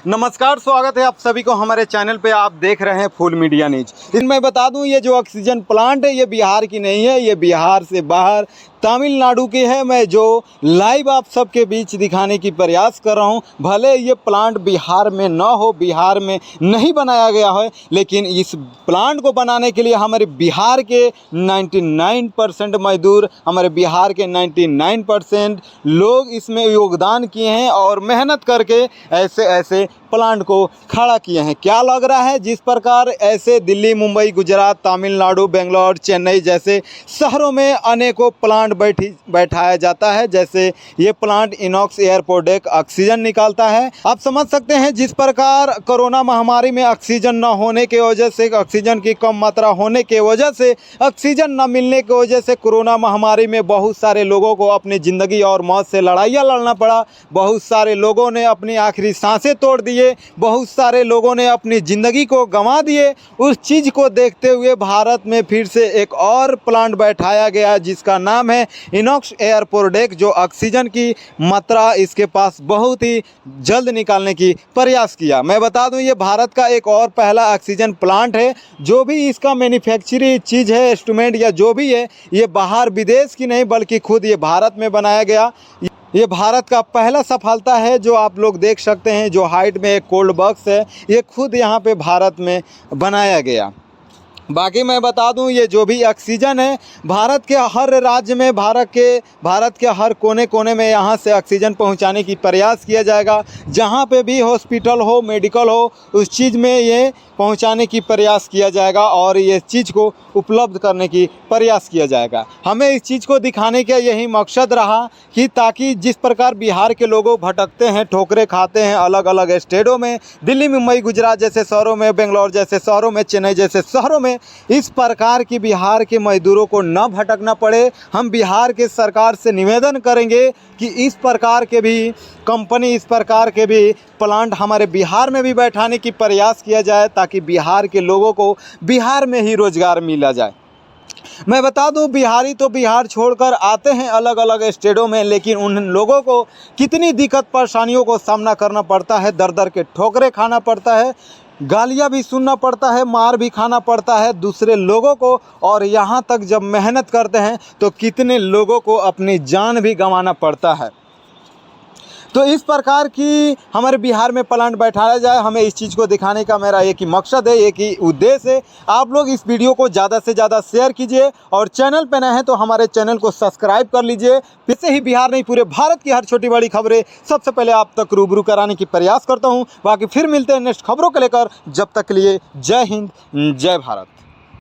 नमस्कार, स्वागत है आप सभी को हमारे चैनल पे। आप देख रहे हैं फुल मीडिया न्यूज। मैं बता दूं, ये जो ऑक्सीजन प्लांट है ये बिहार की नहीं है, ये बिहार से बाहर तमिलनाडु की है। मैं जो लाइव आप सबके बीच दिखाने की प्रयास कर रहा हूं, भले ये प्लांट बिहार में न हो, बिहार में नहीं बनाया गया है, लेकिन इस प्लांट को बनाने के लिए हमारे बिहार के 99% मजदूर, हमारे बिहार के 99% लोग इसमें योगदान किए हैं और मेहनत करके ऐसे प्लांट को खड़ा किए हैं। क्या लग रहा है, जिस प्रकार ऐसे दिल्ली, मुंबई, गुजरात, तमिलनाडु, बेंगलोर, चेन्नई जैसे शहरों में अनेकों प्लांट बैठाया जाता है, जैसे ये plant Inox air product oxygen निकालता है। आप समझ सकते हैं जिस प्रकार कोरोना महामारी में ऑक्सीजन न होने की वजह से, ऑक्सीजन की कम मात्रा होने की वजह से, ऑक्सीजन न मिलने की वजह से कोरोना महामारी में बहुत सारे लोगों को अपनी ज़िंदगी और मौत से लड़ाइयाँ लड़ना पड़ा। बहुत सारे लोगों ने अपनी आखिरी सांसें तोड़ दिए, बहुत सारे लोगों ने अपनी ज़िंदगी को गंवा दिए। उस चीज़ को देखते हुए भारत में फिर से एक और प्लांट बैठाया गया जिसका नाम है इनॉक्स एयर प्रोडक्ट, जो ऑक्सीजन की मात्रा इसके पास बहुत ही जल्द निकालने की प्रयास किया। मैं बता दूं, ये भारत का एक और पहला ऑक्सीजन प्लांट है। जो भी इसका मैन्युफैक्चरिंग चीज़ है, इंस्ट्रूमेंट या जो भी है, ये बाहर विदेश की नहीं बल्कि खुद ये भारत में बनाया गया। ये भारत का पहला सफलता है, जो आप लोग देख सकते हैं। जो हाइट में एक कोल्ड बॉक्स है, ये खुद यहाँ पे भारत में बनाया गया। बाकी मैं बता दूं, ये जो भी ऑक्सीजन है, भारत के हर राज्य में, भारत के हर कोने कोने में यहाँ से ऑक्सीजन पहुँचाने की प्रयास किया जाएगा। जहाँ पे भी हॉस्पिटल हो, मेडिकल हो, उस चीज़ में ये पहुँचाने की प्रयास किया जाएगा और ये चीज़ को उपलब्ध करने की प्रयास किया जाएगा। हमें इस चीज़ को दिखाने का यही मकसद रहा कि ताकि जिस प्रकार बिहार के लोगों भटकते हैं, ठोकरें खाते हैं अलग अलग स्टेटों में, दिल्ली, मुंबई, गुजरात जैसे शहरों में, बेंगलोर जैसे शहरों में, चेन्नई जैसे शहरों में, इस प्रकार की बिहार के मजदूरों को न भटकना पड़े। हम बिहार के सरकार से निवेदन करेंगे कि इस प्रकार के भी कंपनी, इस प्रकार के भी प्लांट हमारे बिहार में भी बैठाने की प्रयास किया जाए, ताकि बिहार के लोगों को बिहार में ही रोज़गार मिला जाए। मैं बता दूं, बिहारी तो बिहार छोड़कर आते हैं अलग अलग स्टेटों में, लेकिन उन लोगों को कितनी दिक्कत परेशानियों को सामना करना पड़ता है, दर दर के ठोकरें खाना पड़ता है, गालियाँ भी सुनना पड़ता है, मार भी खाना पड़ता है दूसरे लोगों को, और यहाँ तक जब मेहनत करते हैं तो कितने लोगों को अपनी जान भी गंवाना पड़ता है। तो इस प्रकार की हमारे बिहार में प्लांट बैठाया जाए, हमें इस चीज़ को दिखाने का मेरा एक ही मकसद है, एक ही उद्देश्य है। आप लोग इस वीडियो को ज़्यादा से ज़्यादा शेयर कीजिए और चैनल पे नए हैं तो हमारे चैनल को सब्सक्राइब कर लीजिए। वैसे ही बिहार नहीं, पूरे भारत की हर छोटी बड़ी खबरें सबसे पहले आप तक रूबरू कराने की प्रयास करता हूँ। बाकी फिर मिलते हैं नेक्स्ट खबरों को लेकर। जब तक के लिए जय हिंद, जय भारत।